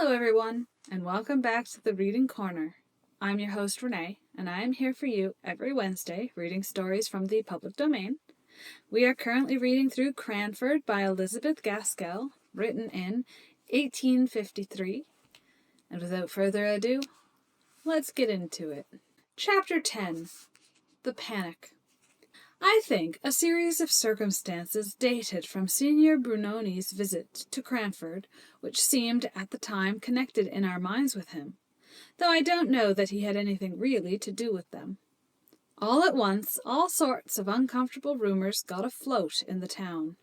Hello everyone, and welcome back to the Reading Corner. I'm your host Renee, and I am here for you every Wednesday reading stories from the public domain. We are currently reading through Cranford by Elizabeth Gaskell, written in 1853. And without further ado, let's get into it. Chapter 10. The Panic. I think a series of circumstances dated from Signor Brunoni's visit to Cranford, which seemed at the time connected in our minds with him, though I don't know that he had anything really to do with them. All at once, all sorts of uncomfortable rumours got afloat in the town.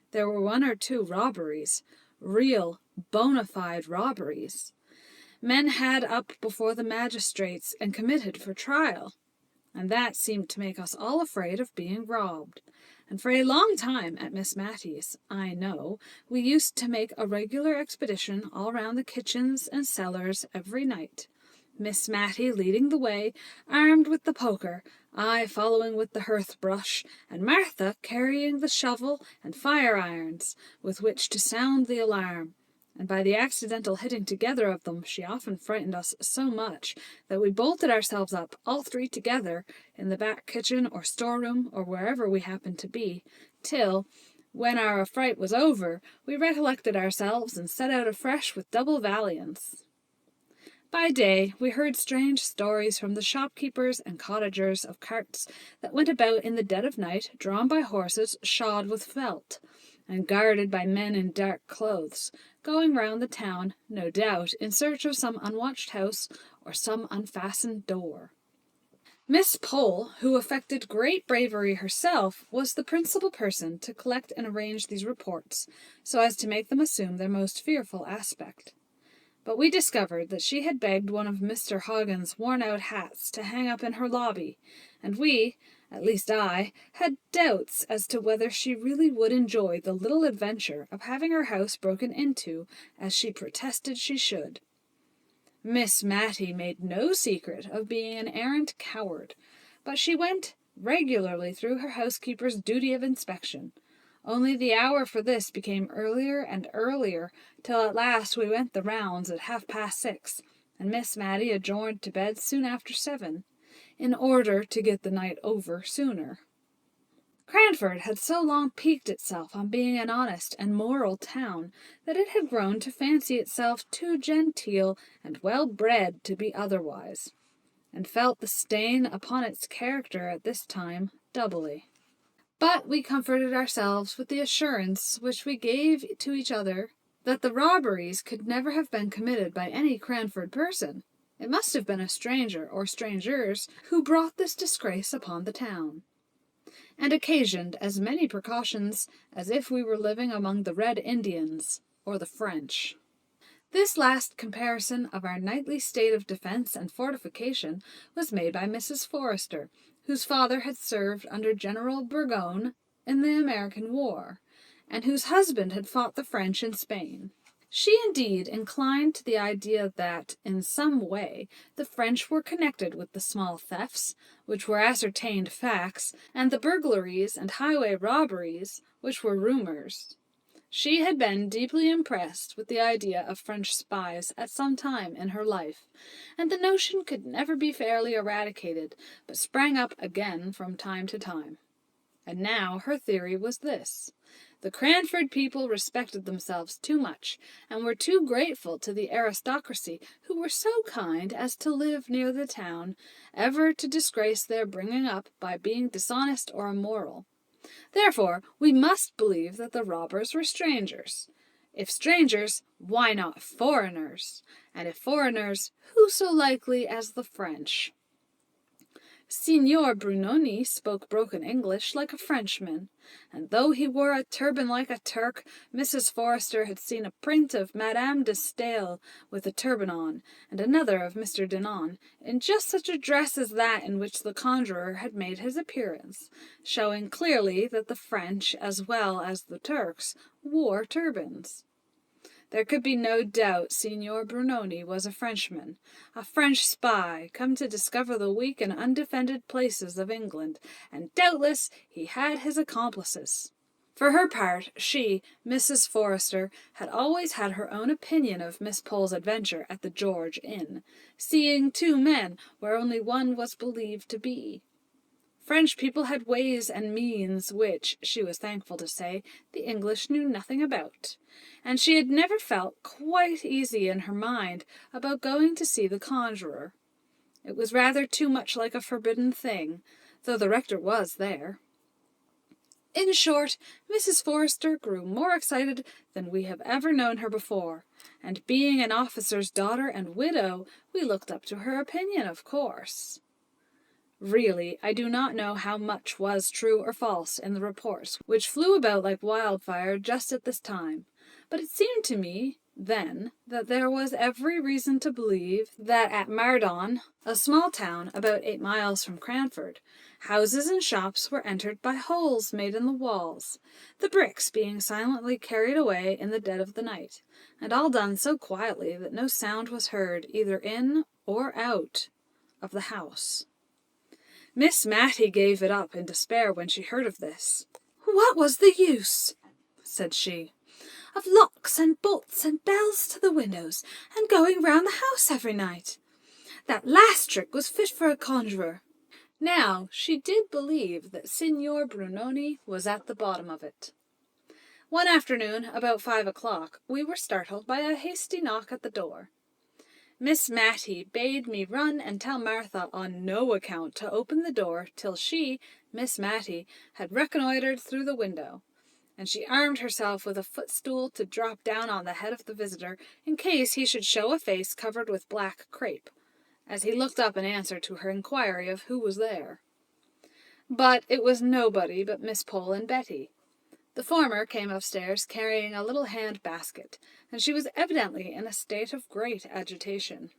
There were one or two robberies, real, bona fide robberies. Men had up before the magistrates and committed for trial. And that seemed to make us all afraid of being robbed. And for a long time at Miss Mattie's, I know, we used to make a regular expedition all round the kitchens and cellars every night, Miss Mattie leading the way, armed with the poker, I following with the hearth-brush, and Martha carrying the shovel and fire-irons with which to sound the alarm. And by the accidental hitting together of them she often frightened us so much that we bolted ourselves up, all three together, in the back kitchen or storeroom or wherever we happened to be, till, when our affright was over, we recollected ourselves and set out afresh with double valiance. By day we heard strange stories from the shopkeepers and cottagers of carts that went about in the dead of night, drawn by horses shod with felt, and guarded by men in dark clothes, going round the town, no doubt, in search of some unwatched house or some unfastened door. Miss Pole, who affected great bravery herself, was the principal person to collect and arrange these reports, so as to make them assume their most fearful aspect. But we discovered that she had begged one of Mr. Hoggin's worn-out hats to hang up in her lobby, and we, at least I, had doubts as to whether she really would enjoy the little adventure of having her house broken into, as she protested she should. Miss Mattie made no secret of being an arrant coward, but she went regularly through her housekeeper's duty of inspection. Only the hour for this became earlier and earlier, till at last we went the rounds at 6:30, and Miss Mattie adjourned to bed soon after 7, in order to get the night over sooner. Cranford had so long piqued itself on being an honest and moral town that it had grown to fancy itself too genteel and well-bred to be otherwise, and felt the stain upon its character at this time doubly. But we comforted ourselves with the assurance which we gave to each other that the robberies could never have been committed by any Cranford person. It must have been a stranger or strangers who brought this disgrace upon the town, and occasioned as many precautions as if we were living among the Red Indians or the French. This last comparison of our nightly state of defence and fortification was made by Mrs. Forrester, whose father had served under General Burgoyne in the American War, and whose husband had fought the French in Spain. She indeed inclined to the idea that, in some way, the French were connected with the small thefts, which were ascertained facts, and the burglaries and highway robberies, which were rumours. She had been deeply impressed with the idea of French spies at some time in her life, and the notion could never be fairly eradicated, but sprang up again from time to time. And now her theory was this: the Cranford people respected themselves too much, and were too grateful to the aristocracy, who were so kind as to live near the town, ever to disgrace their bringing up by being dishonest or immoral. Therefore, we must believe that the robbers were strangers. If strangers, why not foreigners? And if foreigners, who so likely as the French? Signor Brunoni spoke broken English like a Frenchman, and though he wore a turban like a Turk, Mrs. Forrester had seen a print of Madame de Stael with a turban on, and another of Mr. Denon, in just such a dress as that in which the conjurer had made his appearance, showing clearly that the French, as well as the Turks, wore turbans. There could be no doubt Signor Brunoni was a Frenchman, a French spy, come to discover the weak and undefended places of England, and doubtless he had his accomplices. For her part, she, Mrs. Forrester, had always had her own opinion of Miss Pole's adventure at the George Inn, seeing two men where only one was believed to be. French people had ways and means which, she was thankful to say, the English knew nothing about, and she had never felt quite easy in her mind about going to see the conjurer. It was rather too much like a forbidden thing, though the rector was there. In short, Mrs. Forrester grew more excited than we have ever known her before, and being an officer's daughter and widow, we looked up to her opinion, of course. Really, I do not know how much was true or false in the reports which flew about like wildfire just at this time, but it seemed to me then that there was every reason to believe that at Mardon, a small town about 8 miles from Cranford, houses and shops were entered by holes made in the walls, the bricks being silently carried away in the dead of the night, and all done so quietly that no sound was heard either in or out of the house. Miss Matty gave it up in despair when she heard of this. "What was the use," said she, "of locks and bolts and bells to the windows, and going round the house every night? That last trick was fit for a conjurer." Now, she did believe that Signor Brunoni was at the bottom of it. One afternoon, about 5 o'clock, we were startled by a hasty knock at the door. Miss Matty bade me run and tell Martha on no account to open the door till she, Miss Matty, had reconnoitred through the window, and she armed herself with a footstool to drop down on the head of the visitor in case he should show a face covered with black crape, as he looked up in answer to her inquiry of who was there. But it was nobody but Miss Pole and Betty. The former came upstairs carrying a little hand basket, and she was evidently in a state of great agitation.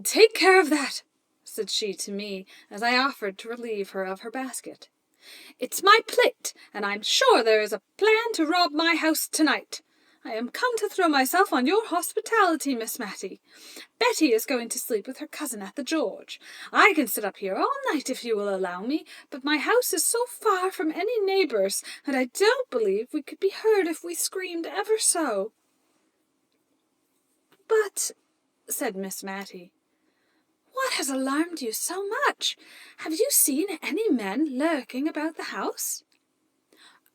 "Take care of that," said she to me, as I offered to relieve her of her basket. "It's my plate, and I'm sure there is a plan to rob my house tonight. I am come to throw myself on your hospitality, Miss Matty. Betty is going to sleep with her cousin at the George. I can sit up here all night if you will allow me, but my house is so far from any neighbours, and I don't believe we could be heard if we screamed ever so." "But," said Miss Matty, "what has alarmed you so much? Have you seen any men lurking about the house?"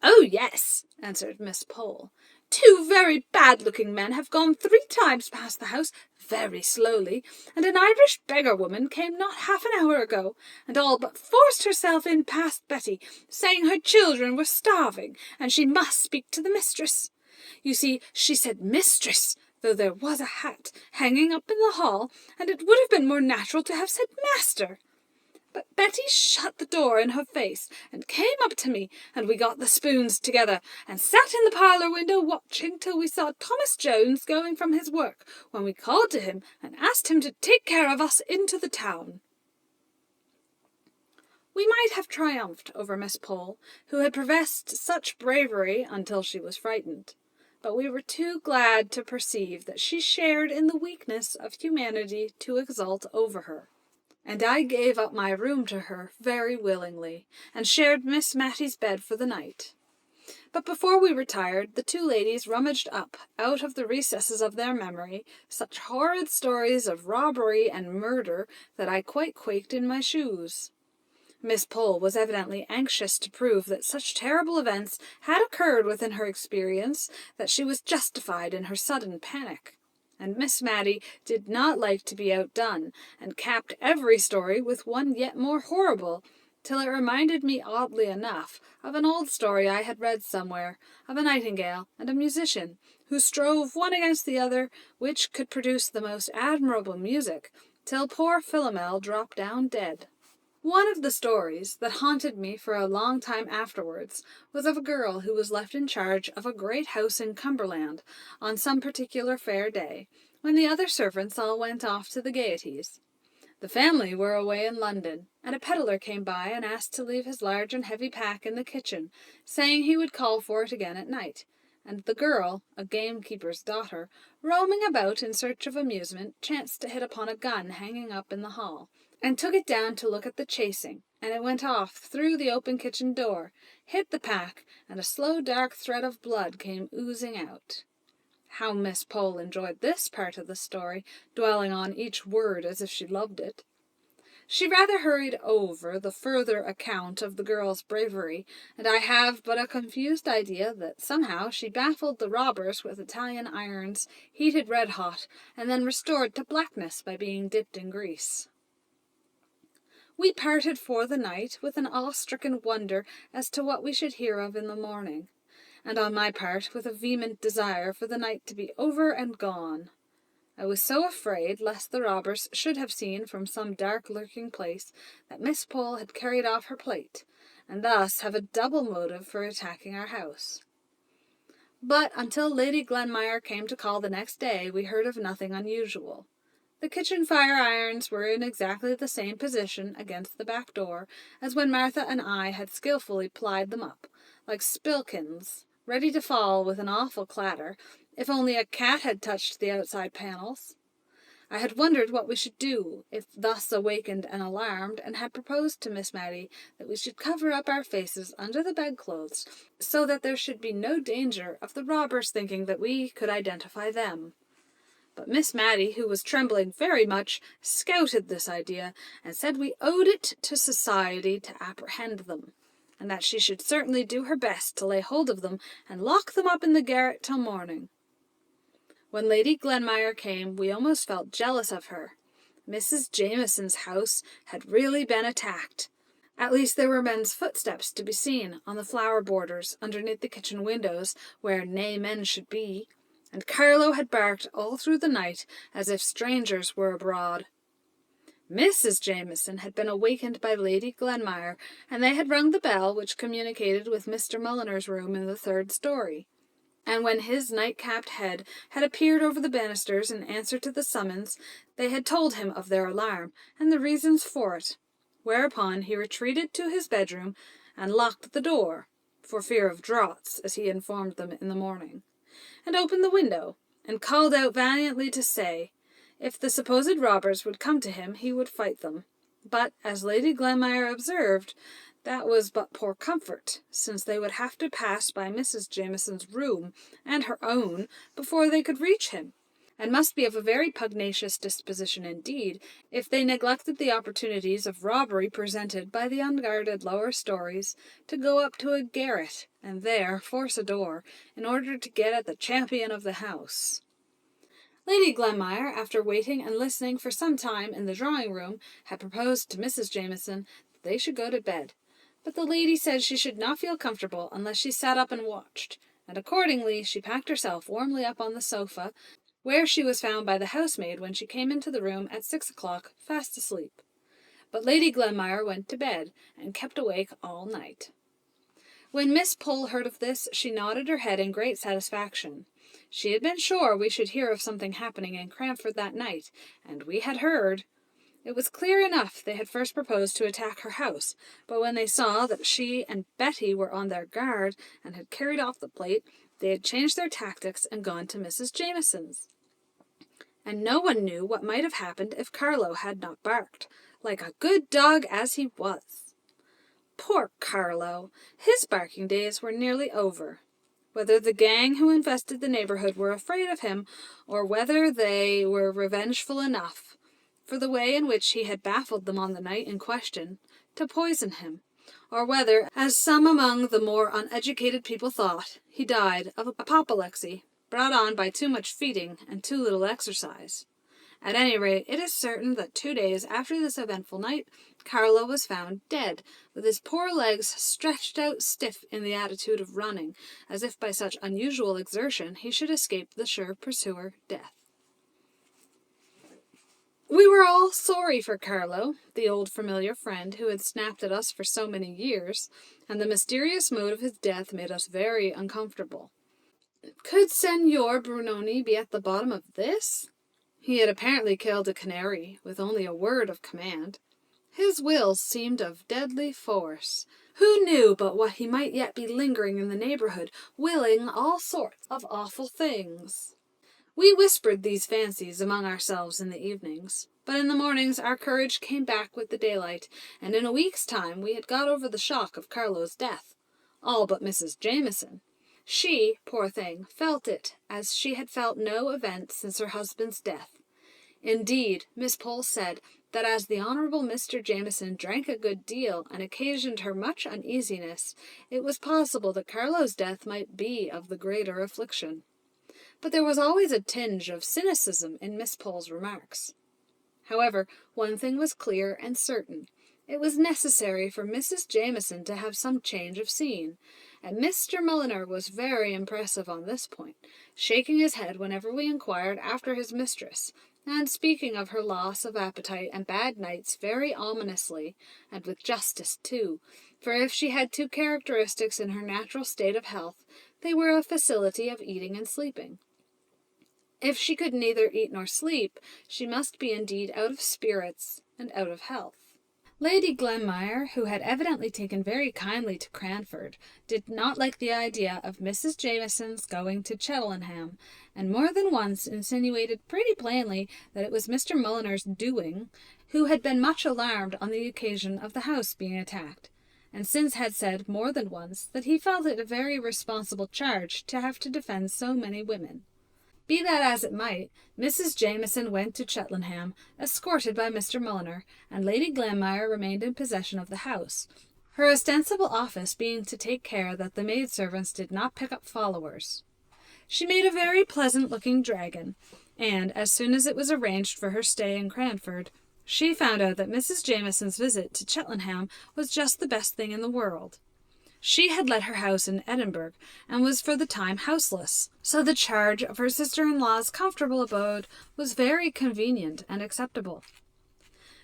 "Oh, yes," answered Miss Pole. "Two very bad-looking men have gone 3 times past the house, very slowly, and an Irish beggar-woman came not half an hour ago, and all but forced herself in past Betty, saying her children were starving, and she must speak to the mistress. You see, she said mistress, though there was a hat hanging up in the hall, and it would have been more natural to have said master. But Betty shut the door in her face, and came up to me, and we got the spoons together, and sat in the parlour window watching till we saw Thomas Jones going from his work, when we called to him, and asked him to take care of us into the town." We might have triumphed over Miss Pole, who had professed such bravery until she was frightened, but we were too glad to perceive that she shared in the weakness of humanity to exult over her, and I gave up my room to her very willingly, and shared Miss Matty's bed for the night. But before we retired, the two ladies rummaged up, out of the recesses of their memory, such horrid stories of robbery and murder that I quite quaked in my shoes. Miss Pole was evidently anxious to prove that such terrible events had occurred within her experience that she was justified in her sudden panic, and Miss Matty did not like to be outdone, and capped every story with one yet more horrible, till it reminded me oddly enough of an old story I had read somewhere, of a nightingale and a musician, who strove one against the other, which could produce the most admirable music, till poor Philomel dropped down dead. One of the stories that haunted me for a long time afterwards was of a girl who was left in charge of a great house in Cumberland on some particular fair day, when the other servants all went off to the gaieties. The family were away in London, and a pedlar came by and asked to leave his large and heavy pack in the kitchen, saying he would call for it again at night, and the girl, a gamekeeper's daughter, roaming about in search of amusement, chanced to hit upon a gun hanging up in the hall, and took it down to look at the chasing, and it went off through the open kitchen door, hit the pack, and a slow dark thread of blood came oozing out. How Miss Pole enjoyed this part of the story, dwelling on each word as if she loved it. She rather hurried over the further account of the girl's bravery, and I have but a confused idea that somehow she baffled the robbers with Italian irons, heated red-hot, and then restored to blackness by being dipped in grease. We parted for the night with an awe-stricken wonder as to what we should hear of in the morning, and on my part with a vehement desire for the night to be over and gone. I was so afraid lest the robbers should have seen from some dark lurking place that Miss Pole had carried off her plate, and thus have a double motive for attacking our house. But until Lady Glenmire came to call the next day, we heard of nothing unusual. The kitchen fire irons were in exactly the same position against the back door as when Martha and I had skilfully plied them up, like spilkins, ready to fall with an awful clatter, if only a cat had touched the outside panels. I had wondered what we should do, if thus awakened and alarmed, and had proposed to Miss Matty that we should cover up our faces under the bedclothes, so that there should be no danger of the robbers thinking that we could identify them. But Miss Matty, who was trembling very much, scouted this idea, and said we owed it to society to apprehend them, and that she should certainly do her best to lay hold of them and lock them up in the garret till morning. When Lady Glenmire came, we almost felt jealous of her. Mrs. Jameson's house had really been attacked. At least there were men's footsteps to be seen on the flower borders underneath the kitchen windows, where nae men should be, and Carlo had barked all through the night as if strangers were abroad. Mrs. Jameson had been awakened by Lady Glenmire, and they had rung the bell which communicated with Mr. Mulliner's room in the third story. And when his night-capped head had appeared over the banisters in answer to the summons, they had told him of their alarm, and the reasons for it, whereupon he retreated to his bedroom and locked the door, for fear of draughts, as he informed them in the morning, and opened the window, and called out valiantly to say, if the supposed robbers would come to him, he would fight them. But, as Lady Glenmire observed, that was but poor comfort, since they would have to pass by Mrs. Jameson's room and her own before they could reach him, and must be of a very pugnacious disposition indeed, if they neglected the opportunities of robbery presented by the unguarded lower stories, to go up to a garret, and there force a door, in order to get at the champion of the house. Lady Glenmire, after waiting and listening for some time in the drawing-room, had proposed to Mrs. Jameson that they should go to bed, but the lady said she should not feel comfortable unless she sat up and watched, and accordingly she packed herself warmly up on the sofa, where she was found by the housemaid when she came into the room at 6 o'clock, fast asleep. But Lady Glenmire went to bed, and kept awake all night. When Miss Pole heard of this, she nodded her head in great satisfaction. She had been sure we should hear of something happening in Cranford that night, and we had heard. It was clear enough they had first proposed to attack her house, but when they saw that she and Betty were on their guard, and had carried off the plate, they had changed their tactics and gone to Mrs. Jameson's. And no one knew what might have happened if Carlo had not barked, like a good dog as he was. Poor Carlo! His barking days were nearly over. Whether the gang who infested the neighbourhood were afraid of him, or whether they were revengeful enough, for the way in which he had baffled them on the night in question, to poison him, or whether, as some among the more uneducated people thought, he died of apoplexy, brought on by too much feeding and too little exercise. At any rate, it is certain that 2 days after this eventful night, Carlo was found dead, with his poor legs stretched out stiff in the attitude of running, as if by such unusual exertion he should escape the sure pursuer, death. We were all sorry for Carlo, the old familiar friend who had snapped at us for so many years, and the mysterious mode of his death made us very uncomfortable. Could Signor Brunoni be at the bottom of this? He had apparently killed a canary, with only a word of command. His will seemed of deadly force. Who knew but what he might yet be lingering in the neighbourhood, willing all sorts of awful things? We whispered these fancies among ourselves in the evenings. But in the mornings our courage came back with the daylight, and in a week's time we had got over the shock of Carlo's death. All but Mrs. Jameson. She, poor thing, felt it, as she had felt no event since her husband's death. Indeed, Miss Pole said that as the Honourable Mr. Jameson drank a good deal and occasioned her much uneasiness, it was possible that Carlo's death might be of the greater affliction. But there was always a tinge of cynicism in Miss Pole's remarks. However, one thing was clear and certain. It was necessary for Mrs. Jameson to have some change of scene, and Mr. Mulliner was very impressive on this point, shaking his head whenever we inquired after his mistress, and speaking of her loss of appetite and bad nights very ominously, and with justice too, for if she had two characteristics in her natural state of health, they were a facility of eating and sleeping. If she could neither eat nor sleep, she must be indeed out of spirits and out of health. Lady Glenmire, who had evidently taken very kindly to Cranford, did not like the idea of Mrs. Jameson's going to Cheltenham, and more than once insinuated pretty plainly that it was Mr. Mulliner's doing, who had been much alarmed on the occasion of the house being attacked, and since had said more than once that he felt it a very responsible charge to have to defend so many women. Be that as it might, Mrs. Jameson went to Cheltenham, escorted by Mr. Mulliner, and Lady Glenmire remained in possession of the house, her ostensible office being to take care that the maidservants did not pick up followers. She made a very pleasant-looking dragon, and, as soon as it was arranged for her stay in Cranford, she found out that Mrs. Jameson's visit to Cheltenham was just the best thing in the world. She had let her house in Edinburgh, and was for the time houseless, so the charge of her sister-in-law's comfortable abode was very convenient and acceptable.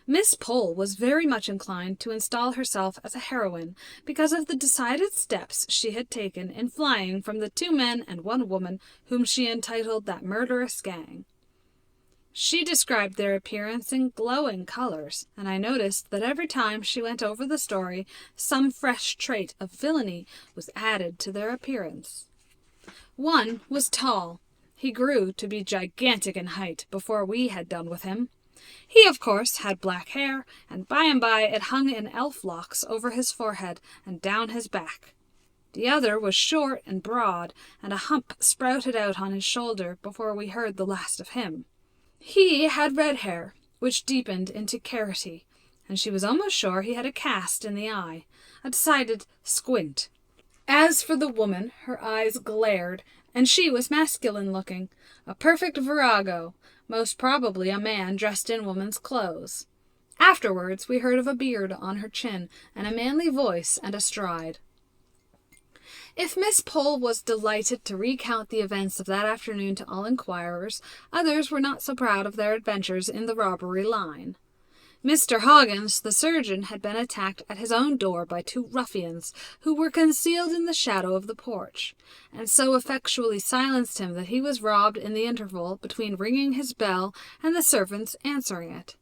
Miss Pole was very much inclined to install herself as a heroine, because of the decided steps she had taken in flying from the 2 men and 1 woman whom she entitled that murderous gang. She described their appearance in glowing colours, and I noticed that every time she went over the story, some fresh trait of villainy was added to their appearance. One was tall. He grew to be gigantic in height before we had done with him. He, of course, had black hair, and by it hung in elf locks over his forehead and down his back. The other was short and broad, and a hump sprouted out on his shoulder before we heard the last of him. He had red hair, which deepened into carroty, and she was almost sure he had a cast in the eye, a decided squint. As for the woman, her eyes glared, and she was masculine-looking, a perfect virago, most probably a man dressed in woman's clothes. Afterwards we heard of a beard on her chin, and a manly voice and a stride. If Miss Pole was delighted to recount the events of that afternoon to all inquirers, others were not so proud of their adventures in the robbery line. Mr. Hoggins, the surgeon, had been attacked at his own door by 2 ruffians, who were concealed in the shadow of the porch, and so effectually silenced him that he was robbed in the interval between ringing his bell and the servants answering it.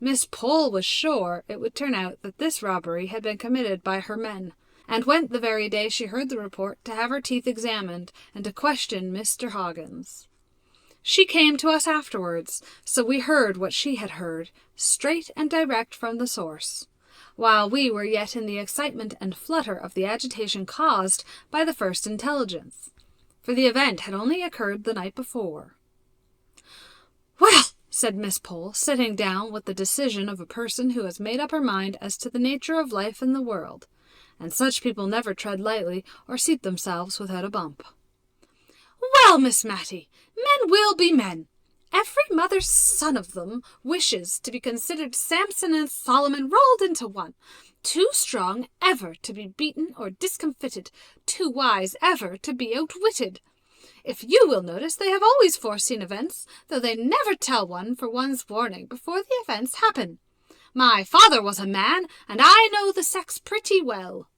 Miss Pole was sure it would turn out that this robbery had been committed by her men, and went the very day she heard the report to have her teeth examined and to question Mr. Hoggins. She came to us afterwards, so we heard what she had heard, straight and direct from the source, while we were yet in the excitement and flutter of the agitation caused by the first intelligence, for the event had only occurred the night before. "Well," said Miss Pole, sitting down with the decision of a person who has made up her mind as to the nature of life in the world, and such people never tread lightly or seat themselves without a bump. "Well, Miss Matty, men will be men. Every mother's son of them wishes to be considered Samson and Solomon rolled into one, too strong ever to be beaten or discomfited, too wise ever to be outwitted. If you will notice, they have always foreseen events, though they never tell one for one's warning before the events happen. My father was a man, and I know the sex pretty well."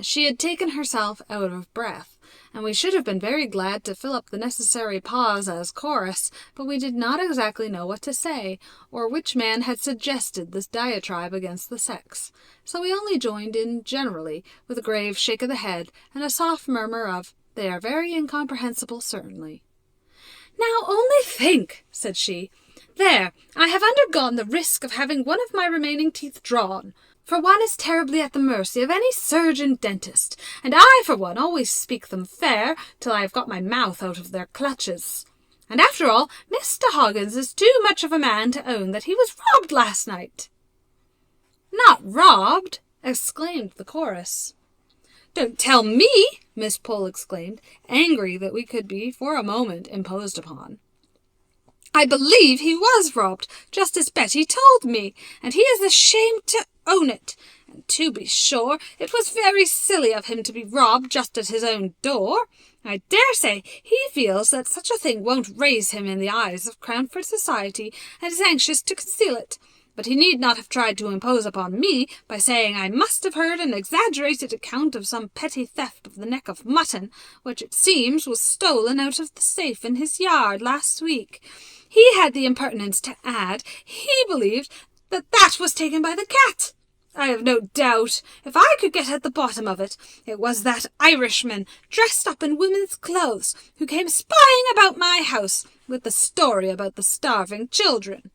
She had taken herself out of breath, and we should have been very glad to fill up the necessary pause as chorus, but we did not exactly know what to say, or which man had suggested this diatribe against the sex, so we only joined in generally, with a grave shake of the head, and a soft murmur of, "They are very incomprehensible, certainly." "Now only think," said she, There, I have undergone the risk of having one of my remaining teeth drawn, for one is terribly at the mercy of any surgeon dentist, and I, for one, always speak them fair till I have got my mouth out of their clutches. And after all, Mr. Hoggins is too much of a man to own that he was robbed last night." "Not robbed!" exclaimed the chorus. "Don't tell me!" Miss Pole exclaimed, angry that we could be for a moment imposed upon. "I believe he was robbed, just as Betty told me, and he is ashamed to own it. And to be sure, it was very silly of him to be robbed just at his own door. I dare say he feels that such a thing won't raise him in the eyes of Cranford society, and is anxious to conceal it. But he need not have tried to impose upon me by saying I must have heard an exaggerated account of some petty theft of the neck of mutton, which it seems was stolen out of the safe in his yard last week. He had the impertinence to add he believed that was taken by the cat. I have no doubt, if I could get at the bottom of it, it was that Irishman, dressed up in women's clothes, who came spying about my house with the story about the starving children."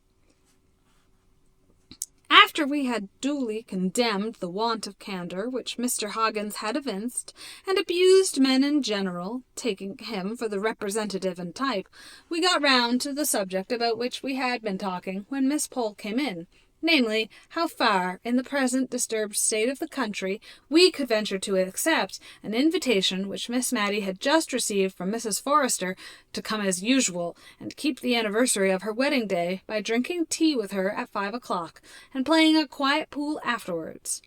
After we had duly condemned the want of candour which Mr. Hoggins had evinced, and abused men in general, taking him for the representative and type, we got round to the subject about which we had been talking when Miss Pole came in, namely, how far, in the present disturbed state of the country, we could venture to accept an invitation which Miss Matty had just received from Mrs. Forrester to come as usual, and keep the anniversary of her wedding day by drinking tea with her at 5 o'clock, and playing a quiet pool afterwards.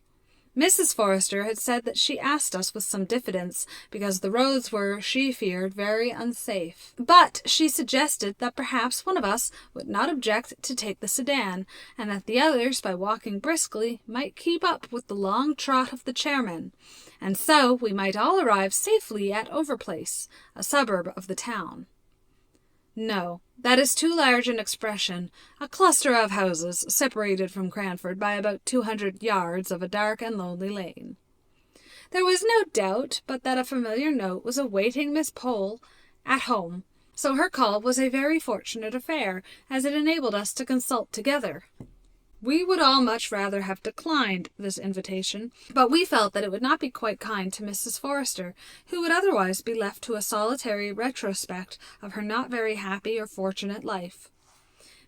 Mrs. Forrester had said that she asked us with some diffidence, because the roads were, she feared, very unsafe. But she suggested that perhaps one of us would not object to take the sedan, and that the others, by walking briskly, might keep up with the long trot of the chairman, and so we might all arrive safely at Overplace, a suburb of the town. No, that is too large an expression, a cluster of houses separated from Cranford by about 200 yards of a dark and lonely lane. There was no doubt but that a familiar note was awaiting Miss Pole at home, so her call was a very fortunate affair, as it enabled us to consult together. We would all much rather have declined this invitation, but we felt that it would not be quite kind to Mrs. Forrester, who would otherwise be left to a solitary retrospect of her not very happy or fortunate life.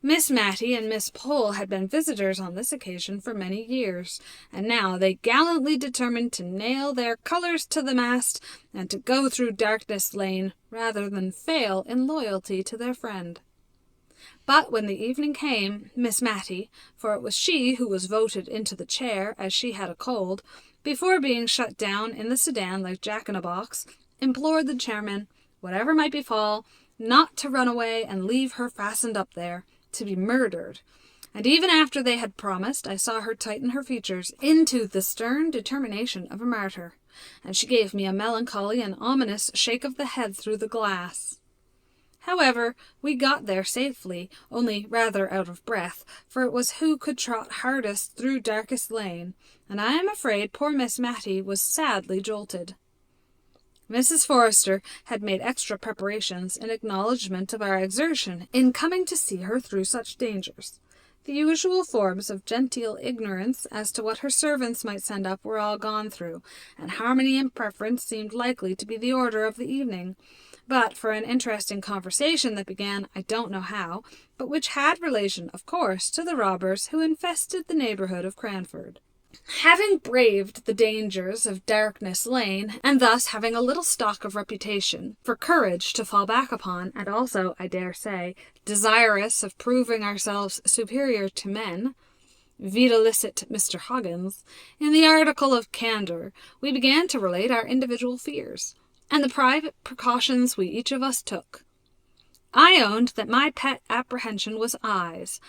Miss Matty and Miss Pole had been visitors on this occasion for many years, and now they gallantly determined to nail their colours to the mast and to go through Darkness Lane rather than fail in loyalty to their friend. But when the evening came, Miss Matty, for it was she who was voted into the chair, as she had a cold, before being shut down in the sedan like Jack-in-a-box, implored the chairman, whatever might befall, not to run away and leave her fastened up there, to be murdered. And even after they had promised, I saw her tighten her features into the stern determination of a martyr, and she gave me a melancholy and ominous shake of the head through the glass. However, we got there safely, only rather out of breath, for it was who could trot hardest through Darkest Lane, and I am afraid poor Miss Matty was sadly jolted. Mrs. Forrester had made extra preparations in acknowledgment of our exertion in coming to see her through such dangers. The usual forms of genteel ignorance as to what her servants might send up were all gone through, and harmony and preference seemed likely to be the order of the evening. But for an interesting conversation that began I don't know how, but which had relation, of course, to the robbers who infested the neighbourhood of Cranford. Having braved the dangers of Darkness Lane, and thus having a little stock of reputation, for courage to fall back upon, and also, I dare say, desirous of proving ourselves superior to men, videlicet Mr. Hoggins, in the article of candour, we began to relate our individual fears, and the private precautions we each of us took. I owned that my pet apprehension was eyes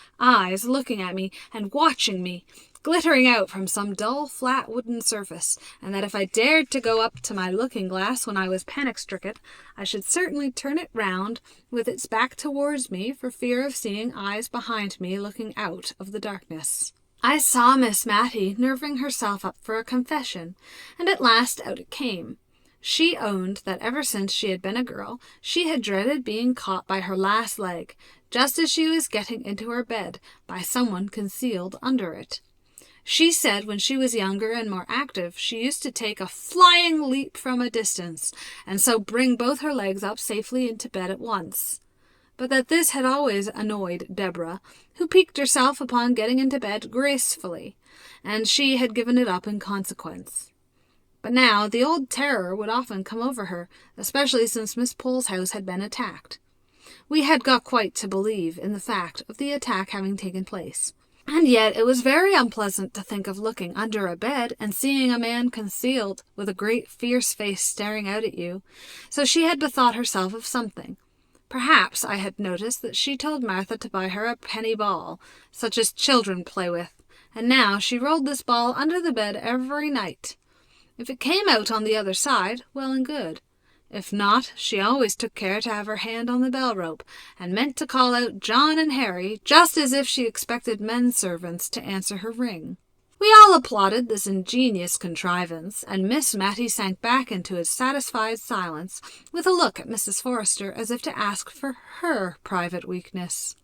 looking at me and watching me, glittering out from some dull, flat wooden surface, and that if I dared to go up to my looking-glass when I was panic-stricken, I should certainly turn it round with its back towards me for fear of seeing eyes behind me looking out of the darkness. I saw Miss Matty nerving herself up for a confession, and at last out it came. She owned that ever since she had been a girl, she had dreaded being caught by her last leg, just as she was getting into her bed by someone concealed under it. She said when she was younger and more active, she used to take a flying leap from a distance, and so bring both her legs up safely into bed at once. But that this had always annoyed Deborah, who piqued herself upon getting into bed gracefully, and she had given it up in consequence. But now the old terror would often come over her, especially since Miss Pole's house had been attacked. We had got quite to believe in the fact of the attack having taken place. And yet it was very unpleasant to think of looking under a bed and seeing a man concealed with a great fierce face staring out at you, so she had bethought herself of something. Perhaps I had noticed that she told Martha to buy her a penny ball, such as children play with, and now she rolled this ball under the bed every night. If it came out on the other side, well and good. If not, she always took care to have her hand on the bell-rope, and meant to call out John and Harry, just as if she expected men-servants to answer her ring. We all applauded this ingenious contrivance, and Miss Matty sank back into a satisfied silence, with a look at Mrs. Forrester as if to ask for her private weakness.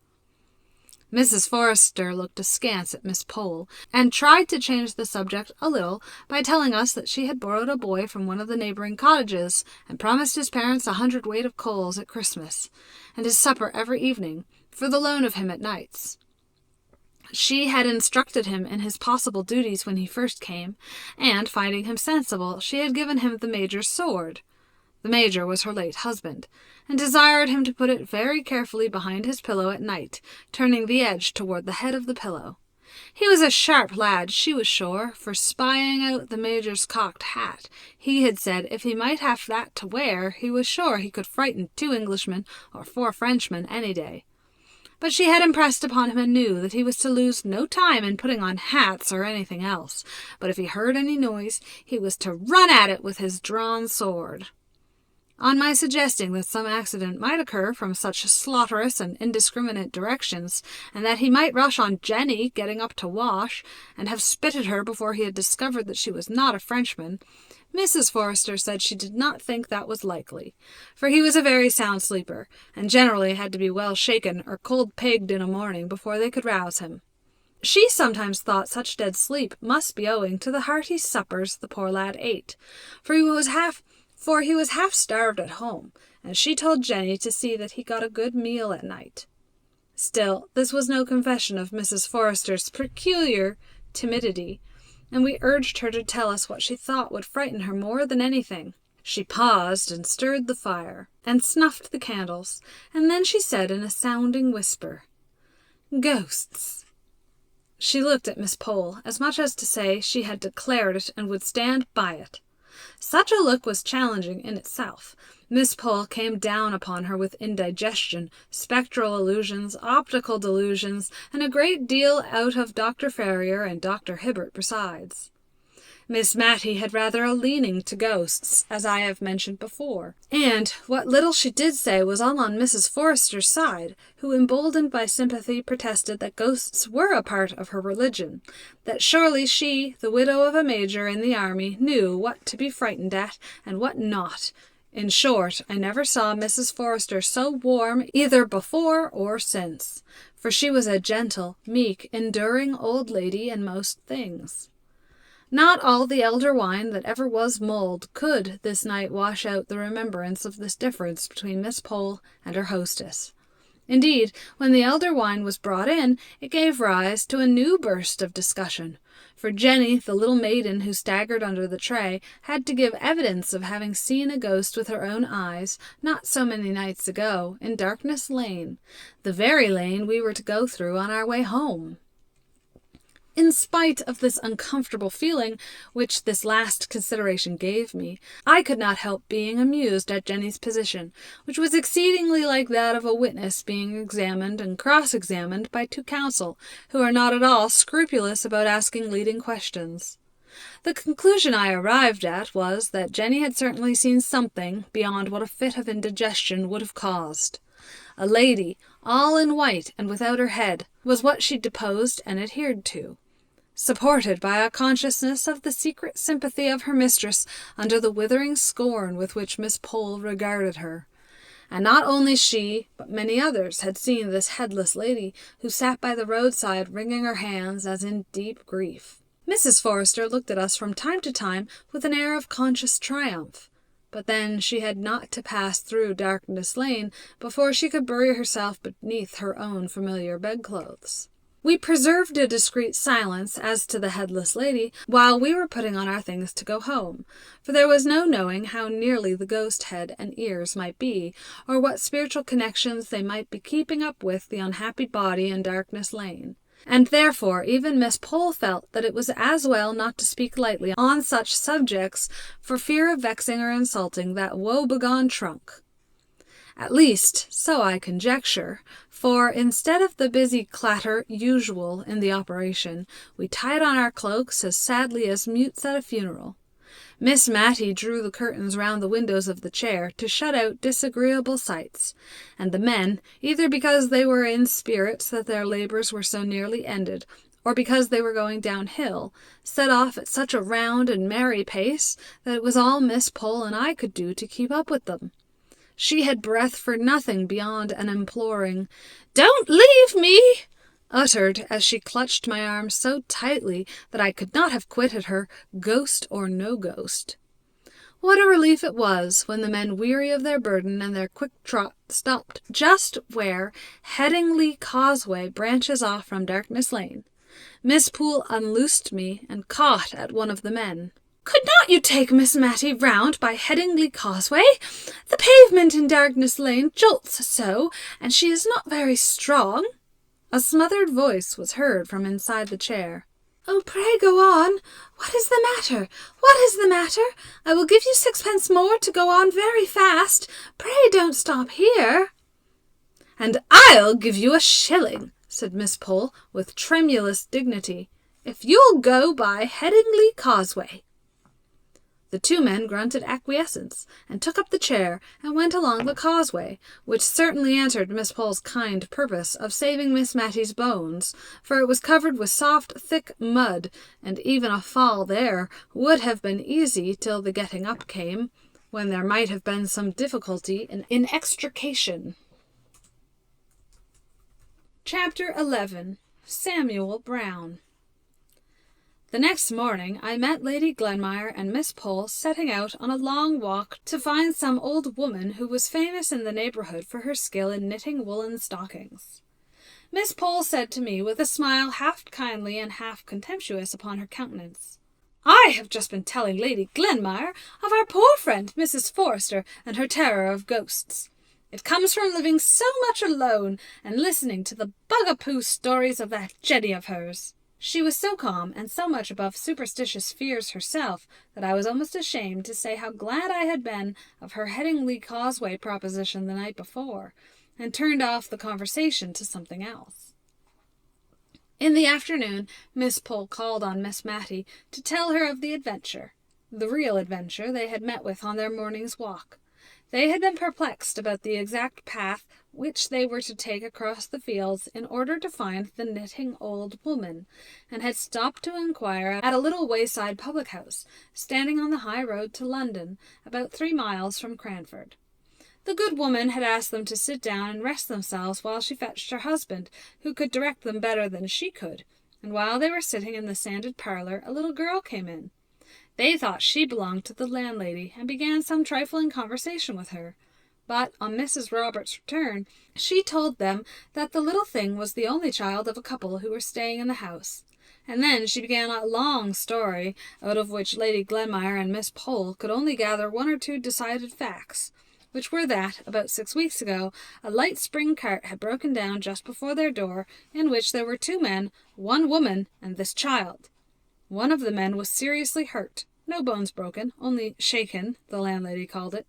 Mrs. Forrester looked askance at Miss Pole, and tried to change the subject a little by telling us that she had borrowed a boy from one of the neighbouring cottages, and promised his parents 100 weight of coals at Christmas, and his supper every evening, for the loan of him at nights. She had instructed him in his possible duties when he first came, and, finding him sensible, she had given him the Major's sword. The Major was her late husband, and desired him to put it very carefully behind his pillow at night, turning the edge toward the head of the pillow. He was a sharp lad, she was sure, for spying out the Major's cocked hat. He had said if he might have that to wear, he was sure he could frighten 2 Englishmen or 4 Frenchmen any day. But she had impressed upon him anew that he was to lose no time in putting on hats or anything else, but if he heard any noise, he was to run at it with his drawn sword. On my suggesting that some accident might occur from such slaughterous and indiscriminate directions, and that he might rush on Jenny getting up to wash, and have spitted her before he had discovered that she was not a Frenchman, Mrs. Forrester said she did not think that was likely, for he was a very sound sleeper, and generally had to be well shaken or cold-pigged in a morning before they could rouse him. She sometimes thought such dead sleep must be owing to the hearty suppers the poor lad ate, for he was half starved at home, and she told Jenny to see that he got a good meal at night. Still, this was no confession of Mrs. Forrester's peculiar timidity, and we urged her to tell us what she thought would frighten her more than anything. She paused and stirred the fire, and snuffed the candles, and then she said in a sounding whisper, "Ghosts." She looked at Miss Pole, as much as to say she had declared it and would stand by it. Such a look was challenging in itself. Miss Pole came down upon her with indigestion, spectral illusions, optical delusions, and a great deal out of Dr. Ferrier and Dr. Hibbert besides. Miss Matty had rather a leaning to ghosts, as I have mentioned before, and what little she did say was all on Mrs. Forrester's side, who, emboldened by sympathy, protested that ghosts were a part of her religion, that surely she, the widow of a major in the army, knew what to be frightened at and what not. In short, I never saw Mrs. Forrester so warm either before or since, for she was a gentle, meek, enduring old lady in most things. Not all the elder wine that ever was mulled could this night wash out the remembrance of this difference between Miss Pole and her hostess. Indeed, when the elder wine was brought in, it gave rise to a new burst of discussion, for Jenny, the little maiden who staggered under the tray, had to give evidence of having seen a ghost with her own eyes, not so many nights ago, in Darkness Lane, the very lane we were to go through on our way home. In spite of this uncomfortable feeling which this last consideration gave me, I could not help being amused at Jenny's position, which was exceedingly like that of a witness being examined and cross-examined by 2 counsel, who are not at all scrupulous about asking leading questions. The conclusion I arrived at was that Jenny had certainly seen something beyond what a fit of indigestion would have caused. A lady, all in white and without her head, was what she deposed and adhered to, supported by a consciousness of the secret sympathy of her mistress under the withering scorn with which Miss Pole regarded her. and not only she, but many others had seen this headless lady, who sat by the roadside wringing her hands as in deep grief. Mrs. Forrester looked at us from time to time with an air of conscious triumph, but then she had not to pass through Darkness Lane before she could bury herself beneath her own familiar bedclothes. We preserved a discreet silence as to the headless lady while we were putting on our things to go home, for there was no knowing how nearly the ghost head and ears might be, or what spiritual connections they might be keeping up with the unhappy body in Darkness Lane. And therefore even Miss Pole felt that it was as well not to speak lightly on such subjects for fear of vexing or insulting that woe-begone trunk. At least, so I conjecture, for instead of the busy clatter usual in the operation, we tied on our cloaks as sadly as mutes at a funeral. Miss Matty drew the curtains round the windows of the chair to shut out disagreeable sights, and the men, either because they were in spirits that their labours were so nearly ended, or because they were going downhill, set off at such a round and merry pace that it was all Miss Pole and I could do to keep up with them. She had breath for nothing beyond an imploring, "Don't leave me!" uttered as she clutched my arm so tightly that I could not have quitted her, ghost or no ghost. What a relief it was when the men, weary of their burden and their quick trot, stopped just where Headingley Causeway branches off from Darkness Lane. Miss Poole unloosed me and caught at one of the men. "Could not you take Miss Matty round by Headingley Causeway? The pavement in Darkness Lane jolts so, and she is not very strong." A smothered voice was heard from inside the chair. "Oh, pray go on. What is the matter? What is the matter? I will give you 6 pence more to go on very fast. Pray don't stop here." "And I'll give you a shilling," said Miss Pole, with tremulous dignity, "if you'll go by Headingley Causeway." The two men grunted acquiescence, and took up the chair, and went along the causeway, which certainly answered Miss Pole's kind purpose of saving Miss Matty's bones, for it was covered with soft, thick mud, and even a fall there would have been easy till the getting up came, when there might have been some difficulty in extrication. Chapter 11. Samuel Brown. The next morning I met Lady Glenmire and Miss Pole setting out on a long walk to find some old woman who was famous in the neighbourhood for her skill in knitting woolen stockings. Miss Pole said to me with a smile half kindly and half contemptuous upon her countenance, "I have just been telling Lady Glenmire of our poor friend Mrs. Forrester and her terror of ghosts. It comes from living so much alone and listening to the bugapoo stories of that Jenny of hers." She was so calm and so much above superstitious fears herself that I was almost ashamed to say how glad I had been of her Headingley Causeway proposition the night before, and turned off the conversation to something else. In the afternoon, Miss Pole called on Miss Matty to tell her of the adventure, the real adventure they had met with on their morning's walk. They had been perplexed about the exact path which they were to take across the fields in order to find the knitting old woman, and had stopped to inquire at a little wayside public-house, standing on the high road to London, about 3 miles from Cranford. The good woman had asked them to sit down and rest themselves while she fetched her husband, who could direct them better than she could, and while they were sitting in the sanded parlour, a little girl came in. They thought she belonged to the landlady, and began some trifling conversation with her. But on Mrs. Roberts' return, she told them that the little thing was the only child of a couple who were staying in the house. And then she began a long story, out of which Lady Glenmire and Miss Pole could only gather 1 or 2 decided facts, which were that, about 6 weeks ago, a light spring cart had broken down just before their door, in which there were 2 men, 1 woman, and this child. One of the men was seriously hurt, no bones broken, only shaken, the landlady called it.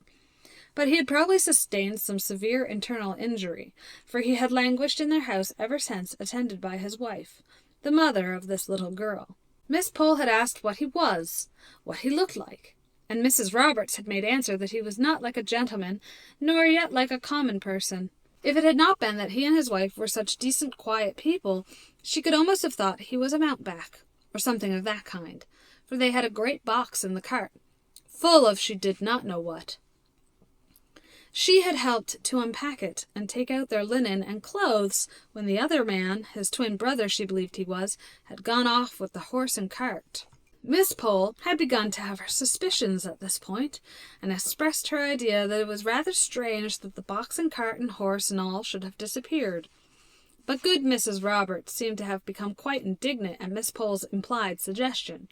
But he had probably sustained some severe internal injury, for he had languished in their house ever since, attended by his wife, the mother of this little girl. Miss Pole had asked what he was, what he looked like, and Mrs. Roberts had made answer that he was not like a gentleman, nor yet like a common person. If it had not been that he and his wife were such decent, quiet people, she could almost have thought he was a mountebank, or something of that kind, for they had a great box in the cart, full of she did not know what. She had helped to unpack it and take out their linen and clothes when the other man, his twin brother she believed he was, had gone off with the horse and cart. Miss Pole had begun to have her suspicions at this point, and expressed her idea that it was rather strange that the box and cart and horse and all should have disappeared. But good Mrs. Roberts seemed to have become quite indignant at Miss Pole's implied suggestion.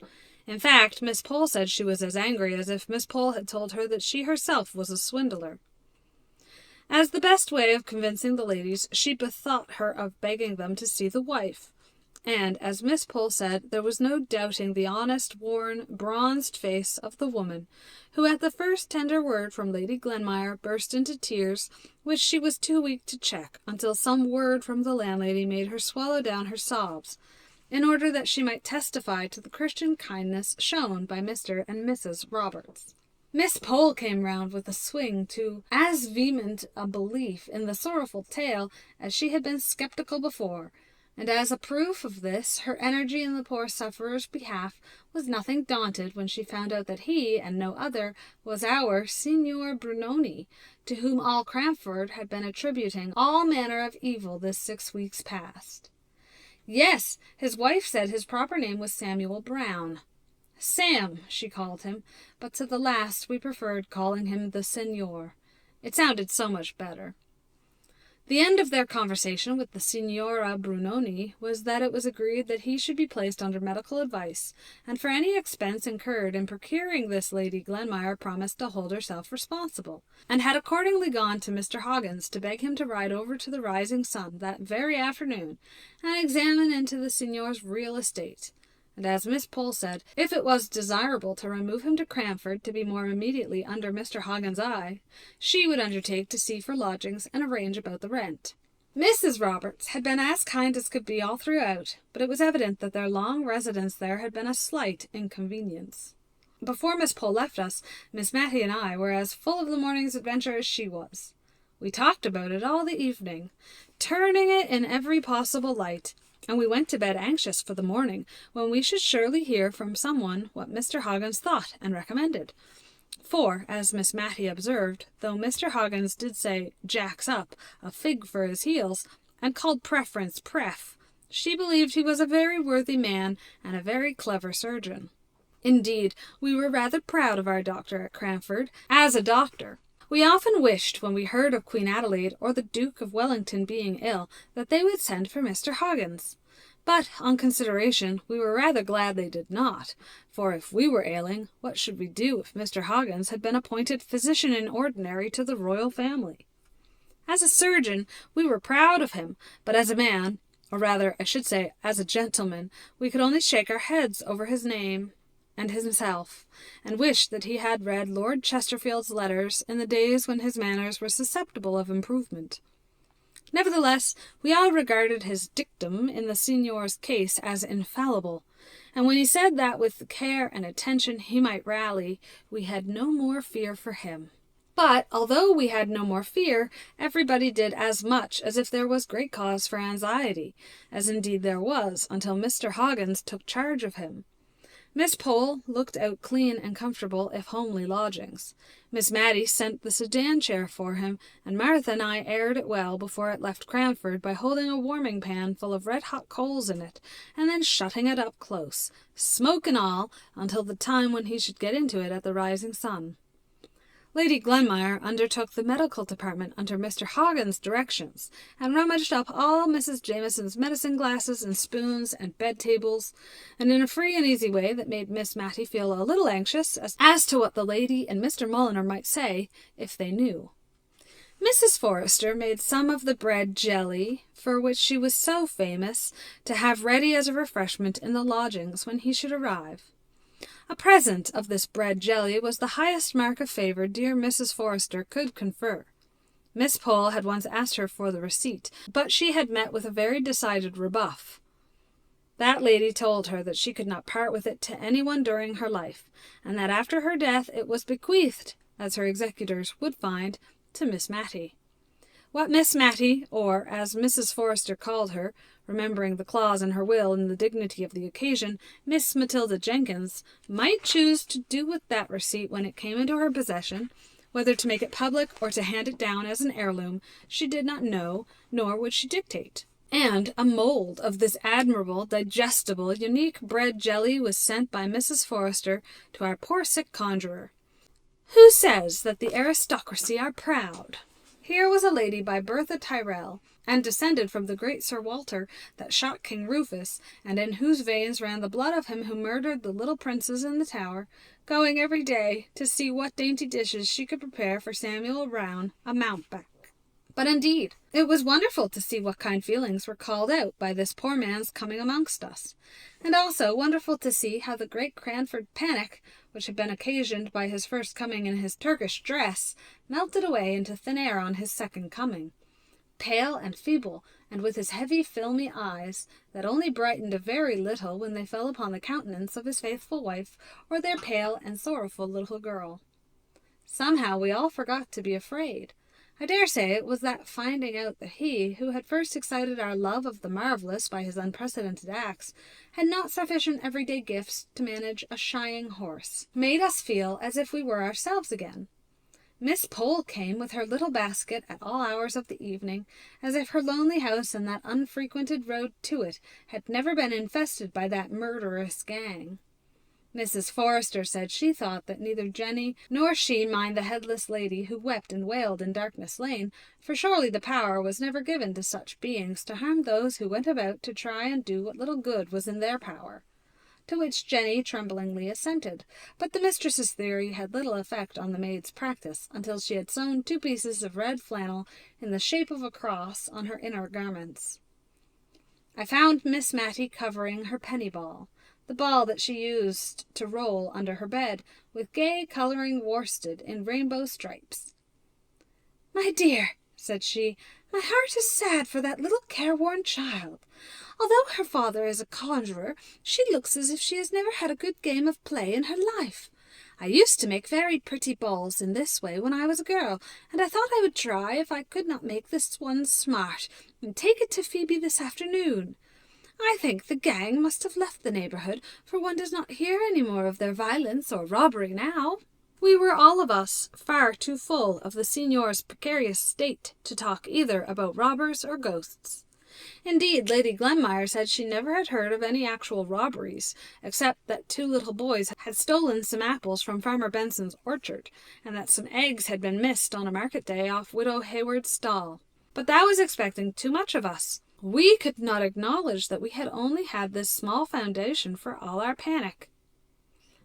In fact, Miss Pole said she was as angry as if Miss Pole had told her that she herself was a swindler. As the best way of convincing the ladies, she bethought her of begging them to see the wife. And, as Miss Pole said, there was no doubting the honest, worn, bronzed face of the woman, who at the first tender word from Lady Glenmire burst into tears, which she was too weak to check, until some word from the landlady made her swallow down her sobs, in order that she might testify to the Christian kindness shown by Mr. and Mrs. Roberts. Miss Pole came round with a swing to as vehement a belief in the sorrowful tale as she had been sceptical before, and as a proof of this, her energy in the poor sufferer's behalf was nothing daunted when she found out that he, and no other, was our Signor Brunoni, to whom all Cranford had been attributing all manner of evil this 6 weeks past. Yes, his wife said his proper name was Samuel Brown. Sam, she called him, but to the last we preferred calling him the Signor. It sounded so much better. The end of their conversation with the Signora Brunoni was that it was agreed that he should be placed under medical advice, and for any expense incurred in procuring this Lady Glenmire promised to hold herself responsible, and had accordingly gone to Mr. Hoggins to beg him to ride over to the Rising Sun that very afternoon and examine into the Signor's real estate. And as Miss Pole said, if it was desirable to remove him to Cranford to be more immediately under Mr. Hoggins' eye, she would undertake to see for lodgings and arrange about the rent. Mrs. Roberts had been as kind as could be all throughout, but it was evident that their long residence there had been a slight inconvenience. Before Miss Pole left us, Miss Matty and I were as full of the morning's adventure as she was. We talked about it all the evening, turning it in every possible light, and we went to bed anxious for the morning, when we should surely hear from someone what Mr. Hoggins thought and recommended. For, as Miss Matty observed, though Mr. Hoggins did say "Jack's up," a fig for his heels, and called preference pref, she believed he was a very worthy man and a very clever surgeon. Indeed, we were rather proud of our doctor at Cranford, as a doctor. We often wished, when we heard of Queen Adelaide or the Duke of Wellington being ill, that they would send for Mr. Hoggins. But, on consideration, we were rather glad they did not, for if we were ailing, what should we do if Mr. Hoggins had been appointed physician in ordinary to the royal family? As a surgeon, we were proud of him, but as a man, or rather, I should say, as a gentleman, we could only shake our heads over his name and himself, and wish that he had read Lord Chesterfield's letters in the days when his manners were susceptible of improvement. Nevertheless, we all regarded his dictum in the Signor's case as infallible, and when he said that with the care and attention he might rally, we had no more fear for him. But, although we had no more fear, everybody did as much as if there was great cause for anxiety, as indeed there was, until Mr. Hoggins took charge of him. Miss Pole looked out clean and comfortable, if homely lodgings. Miss Matty sent the sedan chair for him, and Martha and I aired it well before it left Cranford by holding a warming pan full of red-hot coals in it, and then shutting it up close, smoke and all, until the time when he should get into it at the Rising Sun. Lady Glenmire undertook the medical department under Mr. Hoggins' directions, and rummaged up all Mrs. Jameson's medicine glasses and spoons and bed-tables, and in a free and easy way that made Miss Matty feel a little anxious as to what the lady and Mr. Mulliner might say, if they knew. Mrs. Forrester made some of the bread jelly, for which she was so famous, to have ready as a refreshment in the lodgings when he should arrive. A present of this bread jelly was the highest mark of favour dear Mrs. Forrester could confer. Miss Pole had once asked her for the receipt, but she had met with a very decided rebuff. That lady told her that she could not part with it to anyone during her life, and that after her death it was bequeathed, as her executors would find, to Miss Matty. What Miss Matty, or, as Mrs. Forrester called her, remembering the clause in her will and the dignity of the occasion, Miss Matilda Jenkins, might choose to do with that receipt when it came into her possession, Whether to make it public or to hand it down as an heirloom, she did not know, nor would she dictate. And a mould of this admirable, digestible, unique bread jelly was sent by Mrs. Forrester to our poor sick conjurer. Who says that the aristocracy are proud? Here was a lady by birth a Tyrell, and descended from the great Sir Walter that shot King Rufus, and in whose veins ran the blood of him who murdered the little princes in the Tower, going every day to see what dainty dishes she could prepare for Samuel Brown, a mountebank. But indeed, it was wonderful to see what kind feelings were called out by this poor man's coming amongst us, and also wonderful to see how the great Cranford panic, which had been occasioned by his first coming in his Turkish dress, melted away into thin air on his second coming. Pale and feeble, and with his heavy filmy eyes, that only brightened a very little when they fell upon the countenance of his faithful wife or their pale and sorrowful little girl. Somehow we all forgot to be afraid. I dare say it was that finding out that he, who had first excited our love of the marvellous by his unprecedented acts, had not sufficient everyday gifts to manage a shying horse, made us feel as if we were ourselves again. Miss Pole came with her little basket at all hours of the evening, as if her lonely house and that unfrequented road to it had never been infested by that murderous gang. Mrs. Forrester said she thought that neither Jenny nor she mind the headless lady who wept and wailed in Darkness Lane, for surely the power was never given to such beings to harm those who went about to try and do what little good was in their power. To which Jenny tremblingly assented, but the mistress's theory had little effect on the maid's practice until she had sewn 2 pieces of red flannel in the shape of a cross on her inner garments. I found Miss Matty covering her penny ball, the ball that she used to roll under her bed, with gay colouring worsted in rainbow stripes. "My dear," said she, "my heart is sad for that little careworn child. Although her father is a conjurer, she looks as if she has never had a good game of play in her life. I used to make very pretty balls in this way when I was a girl, and I thought I would try if I could not make this one smart, and take it to Phoebe this afternoon. I think the gang must have left the neighbourhood, for one does not hear any more of their violence or robbery now." We were all of us far too full of the signor's precarious state to talk either about robbers or ghosts. Indeed, Lady Glenmire said she never had heard of any actual robberies, except that 2 little boys had stolen some apples from Farmer Benson's orchard, and that some eggs had been missed on a market day off Widow Hayward's stall. But that was expecting too much of us. We could not acknowledge that we had only had this small foundation for all our panic.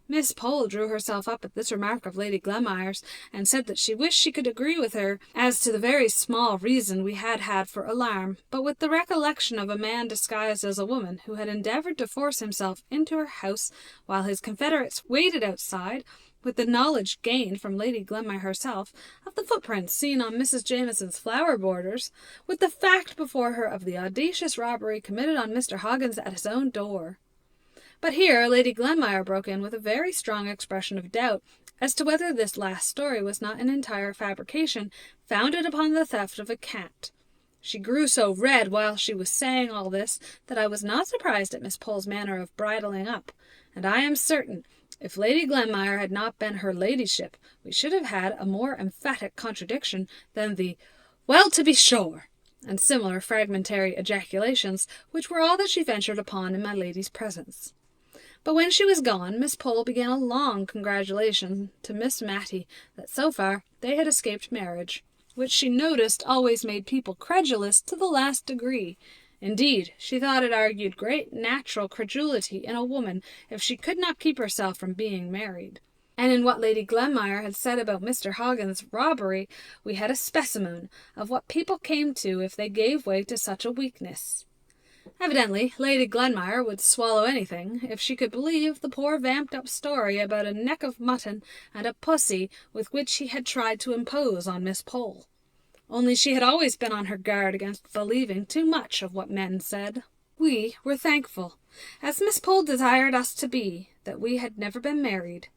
Miss Pole drew herself up at this remark of Lady Glenmire's, and said that she wished she could agree with her as to the very small reason we had had for alarm, but with the recollection of a man disguised as a woman who had endeavoured to force himself into her house while his confederates waited outside, with the knowledge gained from Lady Glenmire herself of the footprints seen on Mrs. Jameson's flower borders, with the fact before her of the audacious robbery committed on Mr. Hoggins at his own door. But here Lady Glenmire broke in with a very strong expression of doubt as to whether this last story was not an entire fabrication, founded upon the theft of a cat. She grew so red while she was saying all this that I was not surprised at Miss Pole's manner of bridling up, and I am certain, if Lady Glenmire had not been her ladyship, we should have had a more emphatic contradiction than the "well, to be sure," and similar fragmentary ejaculations, which were all that she ventured upon in my lady's presence. But when she was gone, Miss Pole began a long congratulation to Miss Matty that so far they had escaped marriage, which she noticed always made people credulous to the last degree. Indeed, she thought it argued great natural credulity in a woman if she could not keep herself from being married. And in what Lady Glenmire had said about Mr. Hoggins' robbery, we had a specimen of what people came to if they gave way to such a weakness. Evidently, Lady Glenmire would swallow anything if she could believe the poor vamped-up story about a neck of mutton and a pussy with which he had tried to impose on Miss Pole. Only she had always been on her guard against believing too much of what men said. We were thankful, as Miss Pole desired us to be, that we had never been married.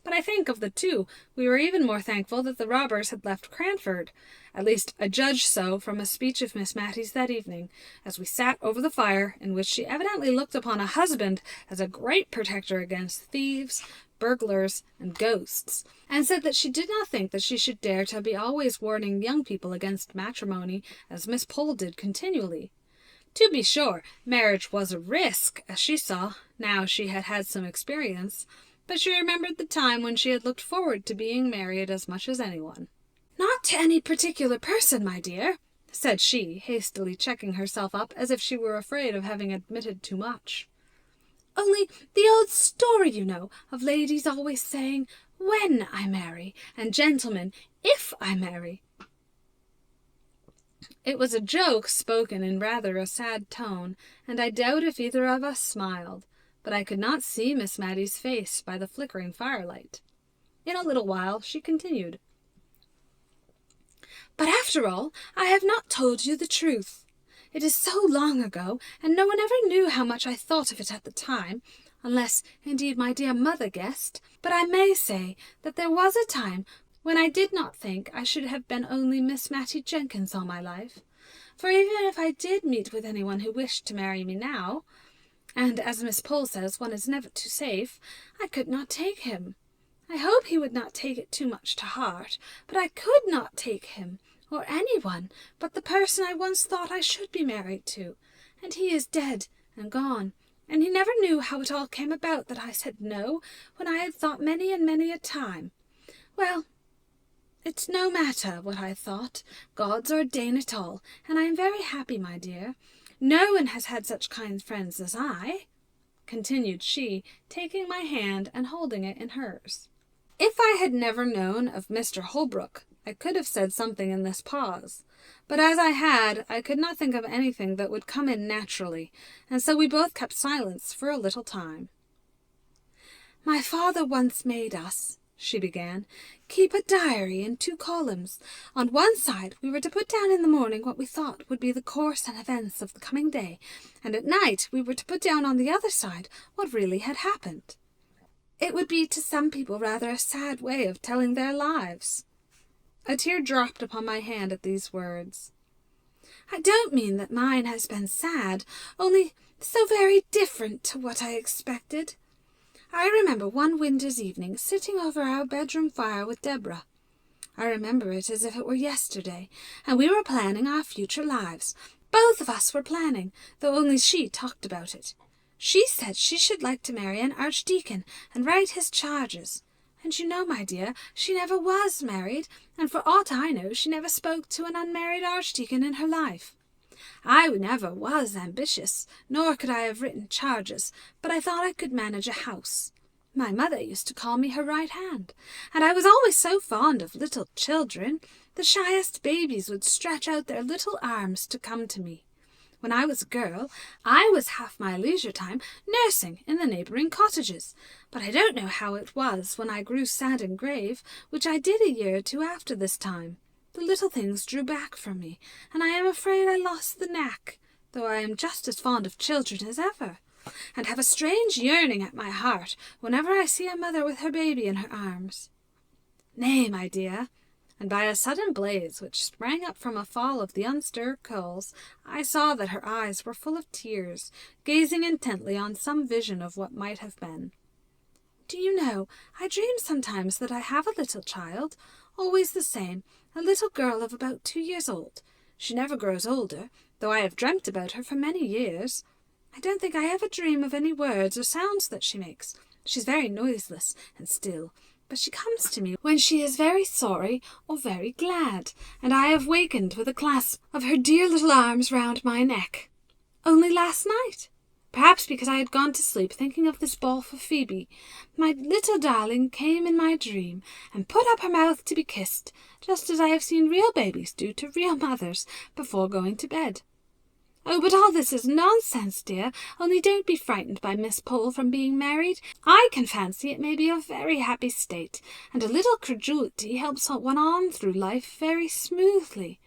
But I think of the two, we were even more thankful that the robbers had left Cranford. At least I judged so from a speech of Miss Matty's that evening, as we sat over the fire, in which she evidently looked upon a husband as a great protector against thieves, burglars, and ghosts, and said that she did not think that she should dare to be always warning young people against matrimony, as Miss Pole did continually. To be sure, marriage was a risk, as she saw, now she had had some experience, but she remembered the time when she had looked forward to being married as much as anyone. "Not to any particular person, my dear," said she, hastily checking herself up as if she were afraid of having admitted too much. "Only the old story, you know, of ladies always saying, 'when I marry,' and gentlemen, 'if I marry.'" It was a joke spoken in rather a sad tone, and I doubt if either of us smiled, but I could not see Miss Matty's face by the flickering firelight. In a little while she continued, "But after all, I have not told you the truth. It is so long ago, and no one ever knew how much I thought of it at the time, unless, indeed, my dear mother guessed. But I may say that there was a time when I did not think I should have been only Miss Matty Jenkins all my life. For even if I did meet with anyone who wished to marry me now, and, as Miss Pole says, one is never too safe, I could not take him. I hope he would not take it too much to heart, but I could not take him, or anyone, but the person I once thought I should be married to, and he is dead and gone, and he never knew how it all came about that I said no, when I had thought many and many a time. Well, it's no matter what I thought. God's ordained it all, and I am very happy, my dear. No one has had such kind friends as I," continued she, taking my hand and holding it in hers. If I had never known of Mr. Holbrook, I could have said something in this pause, but as I had, I could not think of anything that would come in naturally, and so we both kept silence for a little time. "My father once made us," she began, "keep a diary in 2 columns. On one side we were to put down in the morning what we thought would be the course and events of the coming day, and at night we were to put down on the other side what really had happened. It would be to some people rather a sad way of telling their lives." A tear dropped upon my hand at these words. "I don't mean that mine has been sad, only so very different to what I expected. I remember one winter's evening sitting over our bedroom fire with Deborah. I remember it as if it were yesterday, and we were planning our future lives. Both of us were planning, though only she talked about it. She said she should like to marry an archdeacon and write his charges. And you know, my dear, she never was married, and for aught I know she never spoke to an unmarried archdeacon in her life. I never was ambitious, nor could I have written charges, but I thought I could manage a house. My mother used to call me her right hand, and I was always so fond of little children. The shyest babies would stretch out their little arms to come to me. When I was a girl, I was half my leisure time nursing in the neighbouring cottages, but I don't know how it was when I grew sad and grave, which I did a year or 2 after this time. The little things drew back from me, and I am afraid I lost the knack, though I am just as fond of children as ever, and have a strange yearning at my heart whenever I see a mother with her baby in her arms. Nay, my dear," and by a sudden blaze which sprang up from a fall of the unstirred coals, I saw that her eyes were full of tears, gazing intently on some vision of what might have been. "Do you know, I dream sometimes that I have a little child, always the same, a little girl of about 2 years old. She never grows older, though I have dreamt about her for many years. I don't think I ever dream of any words or sounds that she makes. She's very noiseless and still, but she comes to me when she is very sorry or very glad, and I have wakened with a clasp of her dear little arms round my neck. Only last night, perhaps because I had gone to sleep thinking of this ball for Phoebe, my little darling came in my dream and put up her mouth to be kissed, just as I have seen real babies do to real mothers before going to bed. Oh, but all this is nonsense, dear, only don't be frightened by Miss Pole from being married. I can fancy it may be a very happy state, and a little credulity helps one on through life very smoothly.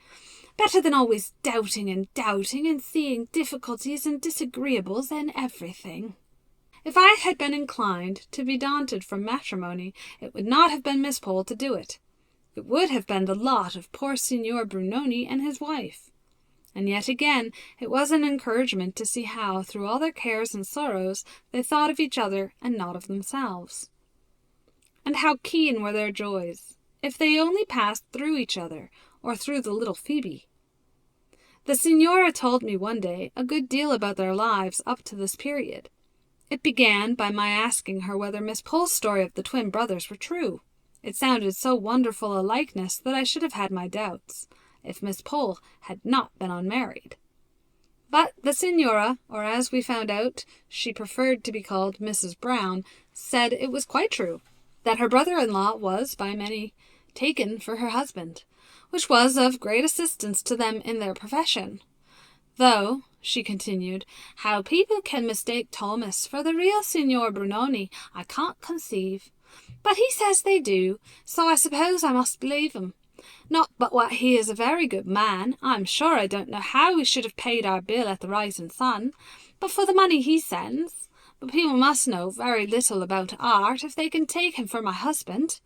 Better than always doubting and seeing difficulties and disagreeables in everything." If I had been inclined to be daunted from matrimony, it would not have been Miss Pole to do it. It would have been the lot of poor Signor Brunoni and his wife. And yet again it was an encouragement to see how, through all their cares and sorrows, they thought of each other and not of themselves. And how keen were their joys, if they only passed through each other, or through the little Phoebe. The Signora told me one day a good deal about their lives up to this period. It began by my asking her whether Miss Pole's story of the twin brothers were true. It sounded so wonderful a likeness that I should have had my doubts, if Miss Pole had not been unmarried. But the Signora, or as we found out, she preferred to be called Mrs. Brown, said it was quite true, that her brother-in-law was, by many, taken for her husband, which was of great assistance to them in their profession. Though, she continued, how people can mistake Thomas for the real Signor Brunoni, I can't conceive. But he says they do, so I suppose I must believe him. Not but what he is a very good man. I'm sure I don't know how we should have paid our bill at the Rising Sun, but for the money he sends. But people must know very little about art if they can take him for my husband.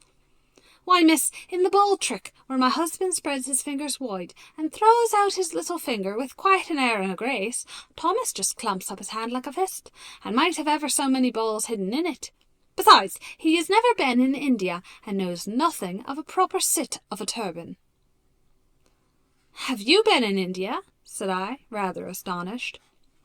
Why, miss, in the ball trick, where my husband spreads his fingers wide and throws out his little finger with quite an air and a grace, Thomas just clumps up his hand like a fist, and might have ever so many balls hidden in it. Besides, he has never been in India, and knows nothing of a proper sit of a turban. Have you been in India? Said I, rather astonished.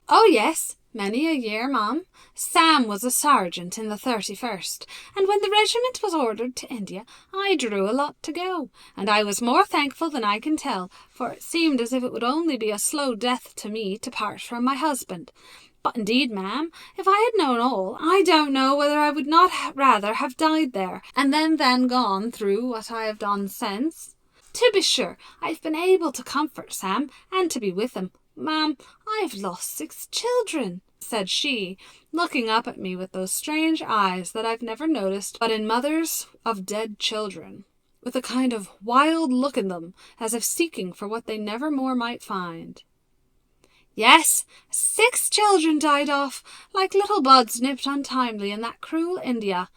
Oh, yes, many a year, ma'am. Sam was a sergeant in the 31st, and when the regiment was ordered to India, I drew a lot to go, and I was more thankful than I can tell, for it seemed as if it would only be a slow death to me to part from my husband. But indeed, ma'am, if I had known all, I don't know whether I would not rather have died there, and then gone through what I have done since. To be sure, I've been able to comfort Sam, and to be with him. Ma'am, I've lost 6 children, said she, looking up at me with those strange eyes that I've never noticed but in mothers of dead children, with a kind of wild look in them, as if seeking for what they never more might find. Yes, 6 children died off, like little buds nipped untimely in that cruel India.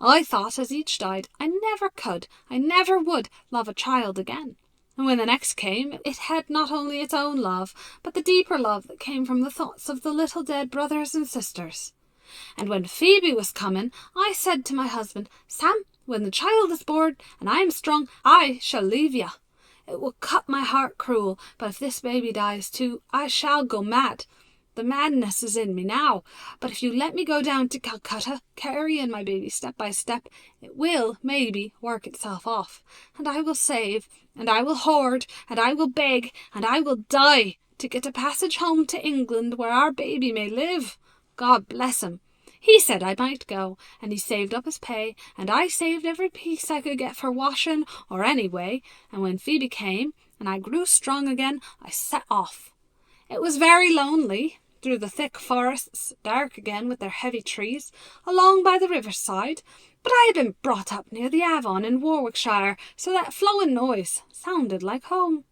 I thought as each died, I never would love a child again. And when the next came, it had not only its own love, but the deeper love that came from the thoughts of the little dead brothers and sisters. And when Phoebe was coming, I said to my husband, Sam, when the child is born, and I am strong, I shall leave you. It will cut my heart cruel, but if this baby dies too, I shall go mad. The madness is in me now, but if you let me go down to Calcutta, carrying my baby step by step, it will, maybe, work itself off, and I will save, and I will hoard, and I will beg, and I will die to get a passage home to England where our baby may live. God bless him. He said I might go, and he saved up his pay, and I saved every piece I could get for washing or any way, and when Phoebe came, and I grew strong again, I set off. It was very lonely, through the thick forests, dark again with their heavy trees, along by the riverside, but I had been brought up near the Avon in Warwickshire, so that flowing noise sounded like home.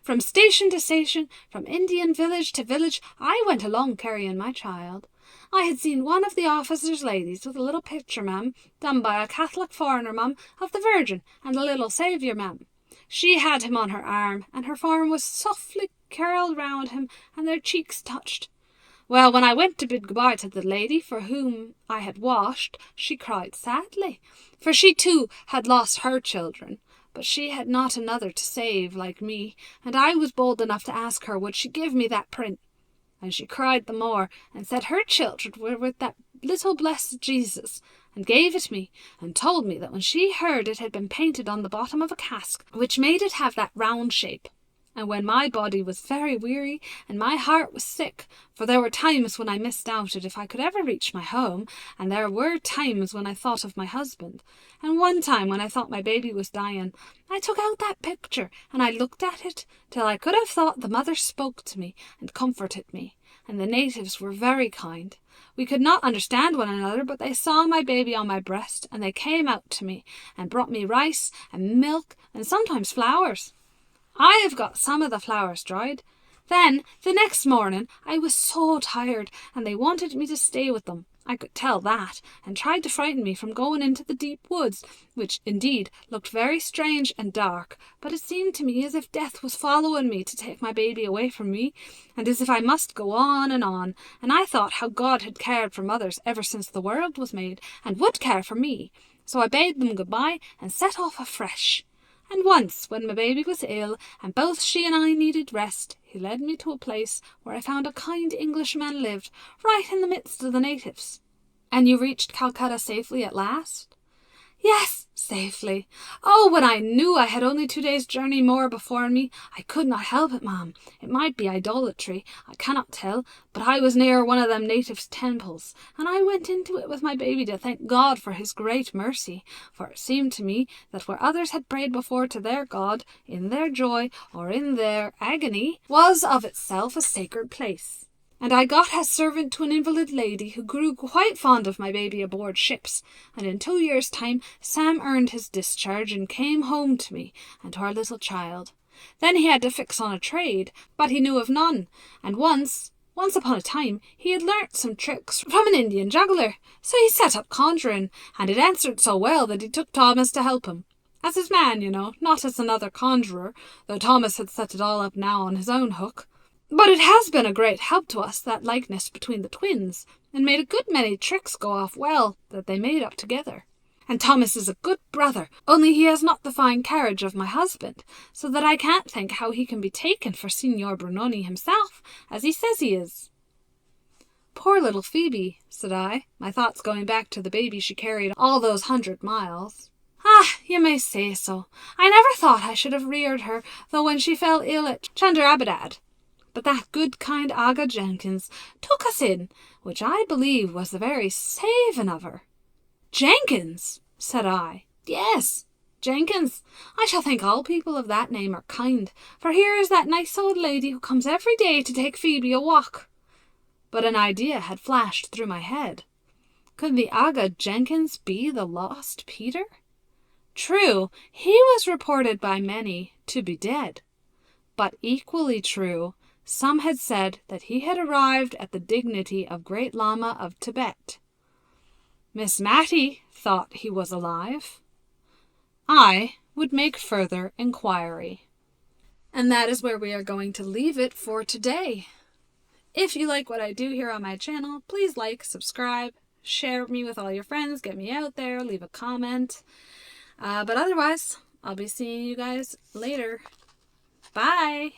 From station to station, from Indian village to village, I went along carrying my child. I had seen one of the officers' ladies with a little picture, ma'am, done by a Catholic foreigner, ma'am, of the Virgin and the little Saviour, ma'am. She had him on her arm, and her form was softly curled round him, and their cheeks touched. Well, when I went to bid goodbye to the lady for whom I had washed, she cried sadly, for she too had lost her children, but she had not another to save like me, and I was bold enough to ask her would she give me that print. And she cried the more, and said her children were with that little blessed Jesus, and gave it me, and told me that when she heard it had been painted on the bottom of a cask, which made it have that round shape. And when my body was very weary, and my heart was sick, for there were times when I misdoubted if I could ever reach my home, and there were times when I thought of my husband, and one time when I thought my baby was dying, I took out that picture, and I looked at it, till I could have thought the mother spoke to me, and comforted me, and the natives were very kind. We could not understand one another, but they saw my baby on my breast, and they came out to me, and brought me rice, and milk, and sometimes flowers. I have got some of the flowers dried. Then, the next morning, I was so tired, and they wanted me to stay with them. I could tell that, and tried to frighten me from going into the deep woods, which indeed looked very strange and dark, but it seemed to me as if death was following me to take my baby away from me, and as if I must go on, and I thought how God had cared for mothers ever since the world was made, and would care for me. So I bade them goodbye and set off afresh. And once, when my baby was ill, and both she and I needed rest, he led me to a place where I found a kind Englishman lived, right in the midst of the natives. And you reached Calcutta safely at last? Yes, safely. Oh, when I knew I had only 2 days' journey more before me, I could not help it, ma'am. It might be idolatry, I cannot tell, but I was near one of them natives' temples, and I went into it with my baby to thank God for his great mercy, for it seemed to me that where others had prayed before to their God, in their joy or in their agony, was of itself a sacred place. And I got as servant to an invalid lady who grew quite fond of my baby aboard ships, and in 2 years' time Sam earned his discharge and came home to me and to our little child. Then he had to fix on a trade, but he knew of none, and once upon a time, he had learnt some tricks from an Indian juggler, so he set up conjuring, and it answered so well that he took Thomas to help him. As his man, not as another conjurer, though Thomas had set it all up now on his own hook. But it has been a great help to us, that likeness between the twins, and made a good many tricks go off well that they made up together. And Thomas is a good brother, only he has not the fine carriage of my husband, so that I can't think how he can be taken for Signor Brunoni himself, as he says he is. Poor little Phoebe, said I, my thoughts going back to the baby she carried all those 100 miles. Ah, you may say so. I never thought I should have reared her, though when she fell ill at Chanderabadad. But that good kind Aga Jenkins took us in, which I believe was the very saving of her. Jenkins, said I. Yes, Jenkins. I shall think all people of that name are kind, for here is that nice old lady who comes every day to take Phoebe a walk. But an idea had flashed through my head. Could the Aga Jenkins be the lost Peter? True, he was reported by many to be dead, but equally true, some had said that he had arrived at the dignity of Great Lama of Tibet. Miss Mattie thought he was alive. I would make further inquiry. And that is where we are going to leave it for today. If you like what I do here on my channel, please like, subscribe, share me with all your friends, get me out there, leave a comment. But otherwise, I'll be seeing you guys later. Bye!